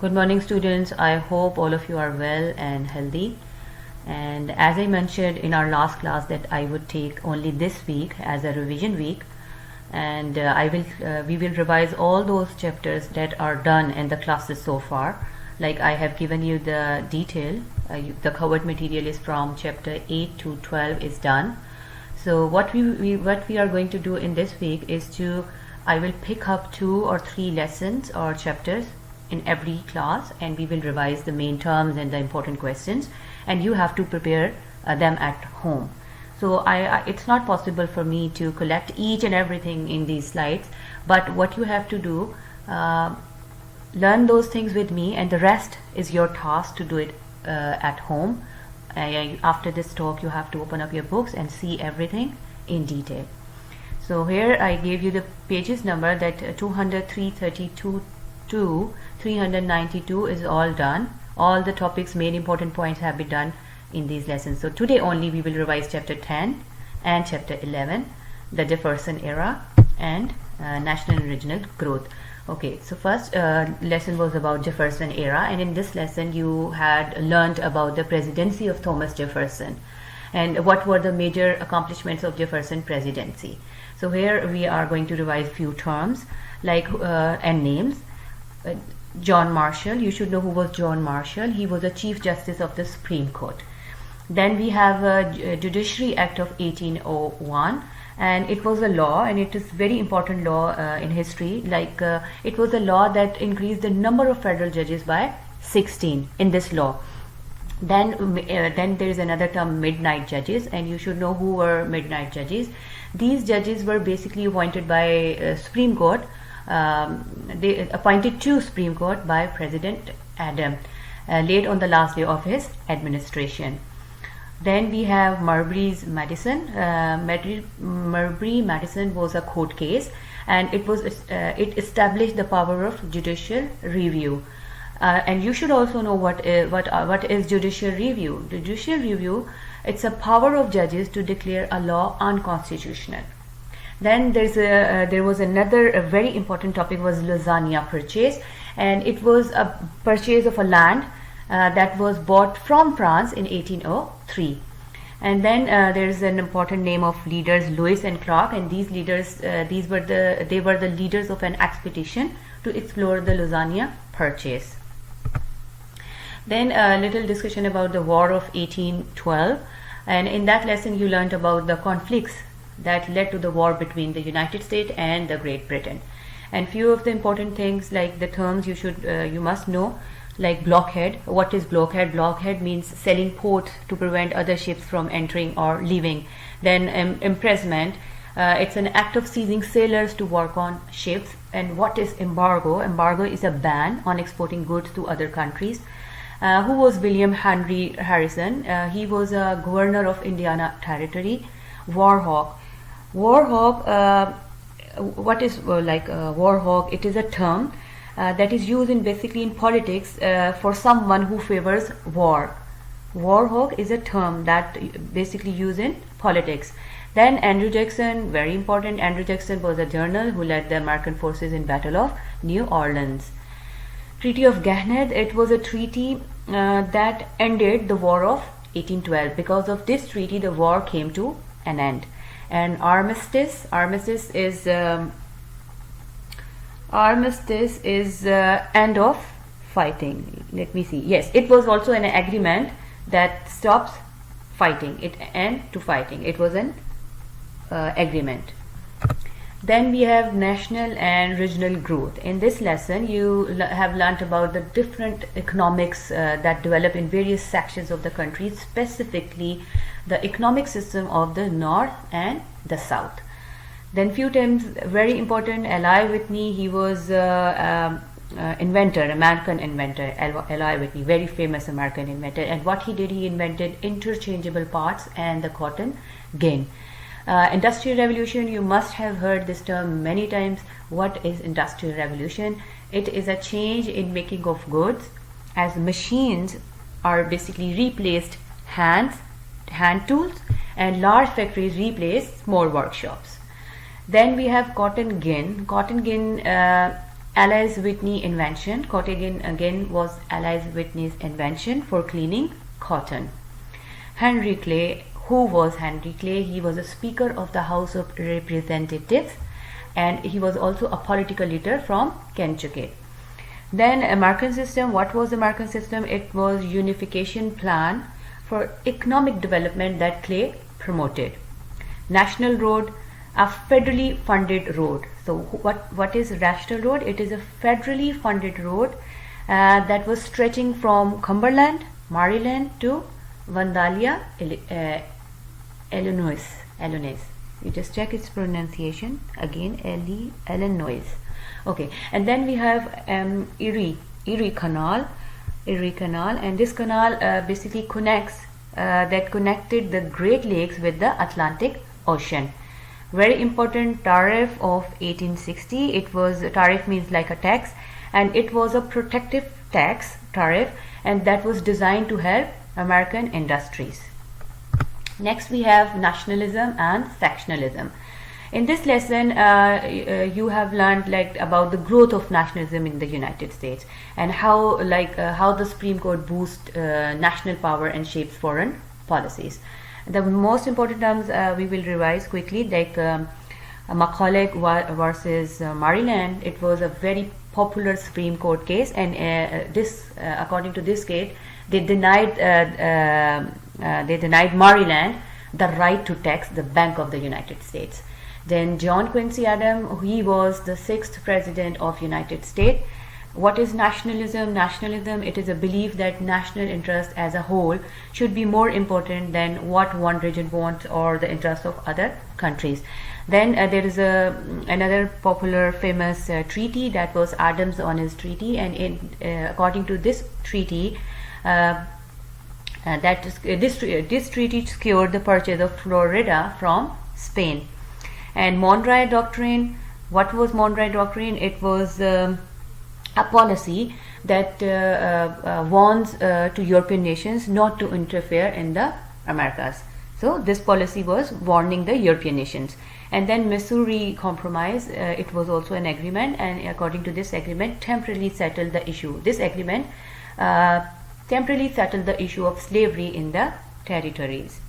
Good morning, students. I hope all of you are well and healthy. And as I mentioned in our last class that I would take only this week as a revision week, and we will revise all those chapters that are done in the classes so far. Like I have given you the detail, the covered material is from chapter 8 to 12 is done. So what we are going to do in this week is I will pick up 2 or 3 lessons or chapters in every class, and we will revise the main terms and the important questions, and you have to prepare them at home. So it's not possible for me to collect each and everything in these slides, but what you have to do, learn those things with me, and the rest is your task to do it at home. After this talk, you have to open up your books and see everything in detail. So here I gave you the pages number that 203, 32 to 392 is all done. All the topics, main important points have been done in these lessons. So today only we will revise chapter 10 and chapter 11, the Jefferson Era and National and Regional Growth. Okay, so first lesson was about Jefferson Era, and in this lesson you had learned about the presidency of Thomas Jefferson and what were the major accomplishments of Jefferson presidency. So here we are going to revise few terms like and names. John Marshall, you should know who was John Marshall. He was a Chief Justice of the Supreme Court. Then we have a Judiciary Act of 1801, and it was a law, and it is very important law in history. Like it was a law that increased the number of federal judges by 16 in this law. Then there is another term, midnight judges, and you should know who were midnight judges. These judges were basically appointed by Supreme Court. They appointed to Supreme Court by President Adam late on the last day of his administration. Then we have Marbury's Madison. Marbury-Madison was a court case, and it established the power of judicial review. And you should also know what is judicial review. Judicial review, it's a power of judges to declare a law unconstitutional. Then there was another very important topic was Louisiana Purchase, and it was a purchase of a land that was bought from France in 1803. And then there is an important name of leaders, Lewis and Clark, and these leaders they were the leaders of an expedition to explore the Louisiana Purchase. Then a little discussion about the War of 1812, and in that lesson you learned about the conflicts that led to the war between the United States and the Great Britain, and few of the important things like the terms you must know, like blockade. What is blockade? Blockade means selling port to prevent other ships from entering or leaving. Then imprisonment, it's an act of seizing sailors to work on ships. And what is embargo? Embargo is a ban on exporting goods to other countries. Who was William Henry Harrison? He was a governor of Indiana Territory. War hawk. War hawk, what is war hawk? It is a term that is used basically in politics for someone who favors war. War hawk is a term that basically used in politics. Then Andrew Jackson, very important. Andrew Jackson was a general who led the American forces in Battle of New Orleans. Treaty of Ganhead, it was a treaty that ended the War of 1812. Because of this treaty, the war came to an end. And armistice is end of fighting. Let me see. Yes, it was also an agreement that stops fighting. It end to fighting. It was an agreement. Then we have national and regional growth. In this lesson, you have learnt about the different economics that develop in various sections of the country, specifically the economic system of the North and the South. Then few terms very important. Eli Whitney, he was inventor, American inventor. Eli Whitney, very famous American inventor. And what he did, he invented interchangeable parts and the cotton gin. Industrial Revolution, you must have heard this term many times. What is Industrial Revolution? It is a change in making of goods, as machines are basically replaced hand tools, and large factories replace small workshops. Then we have cotton gin. Cotton gin Alice Whitney invention. Cotton again was Alice Whitney's invention for cleaning cotton. Henry Clay. Who was Henry Clay? He was a Speaker of the House of Representatives, and he was also a political leader from Kentucky. Then American system. What was the American system? It was unification plan for economic development that Clay promoted. National road, a federally funded road. So what is national road? It is a federally funded road that was stretching from Cumberland, Maryland to Vandalia, Illinois. You just check its pronunciation again. Illinois. Okay, and then we have Erie Canal, and this canal basically connected the Great Lakes with the Atlantic Ocean. Very important tariff of 1860. It was, tariff means like a tax, and it was a protective tax tariff, and that was designed to help American industries. Next we have nationalism and sectionalism. In this lesson you have learned like about the growth of nationalism in the United States, and how the Supreme Court boosts national power and shapes foreign policies. The most important terms we will revise quickly, like McCulloch versus Maryland. It was a very popular Supreme Court case, and according to this case, they denied Maryland the right to tax the Bank of the United States. Then John Quincy Adams, he was the 6th president of United States. What is nationalism? Nationalism, it is a belief that national interest as a whole should be more important than what one region wants or the interests of other countries. Then there is another popular famous treaty, that was Adams on his treaty, and according to this treaty, this treaty secured the purchase of Florida from Spain. And Monroe Doctrine, what was Monroe Doctrine? It was a policy that warns to European nations not to interfere in the Americas. So this policy was warning the European nations. And then Missouri Compromise, it was also an agreement, and according to this agreement, temporarily settled the issue. This agreement temporarily settled the issue of slavery in the territories.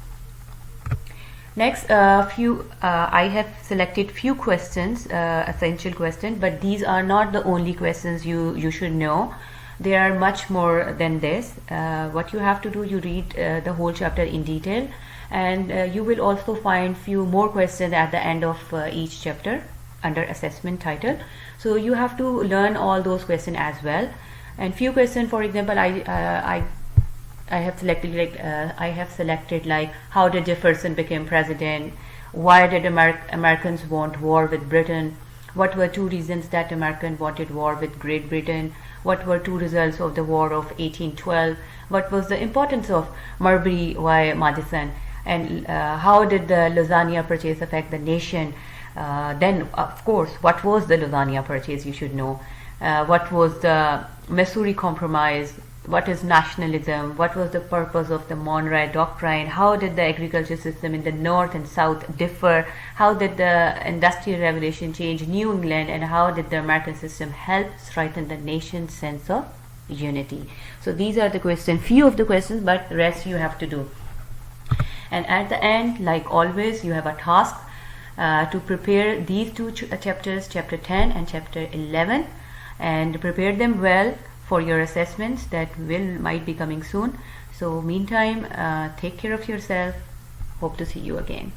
Next, I have selected few questions, essential questions, but these are not the only questions you should know. There are much more than this. What you have to do, you read the whole chapter in detail, and you will also find few more questions at the end of each chapter under assessment title. So you have to learn all those questions as well. And few questions, for example, I have selected like how did Jefferson become president? Why did Americans want war with Britain? What were 2 reasons that Americans wanted war with Great Britain? What were 2 results of the War of 1812? What was the importance of Marbury y Madison? And how did the Louisiana Purchase affect the nation? Then, of course, what was the Louisiana Purchase? You should know. What was the Missouri Compromise? What is nationalism? What was the purpose of the Monroe Doctrine? How did the agriculture system in the North and South differ? How did the Industrial Revolution change New England? And how did the American system help strengthen the nation's sense of unity? So these are the questions, few of the questions, but the rest you have to do. And at the end, like always, you have a task to prepare these 2 chapters, chapter 10 and chapter 11, and prepare them well for your assessments that might be coming soon. So meantime, take care of yourself. Hope to see you again.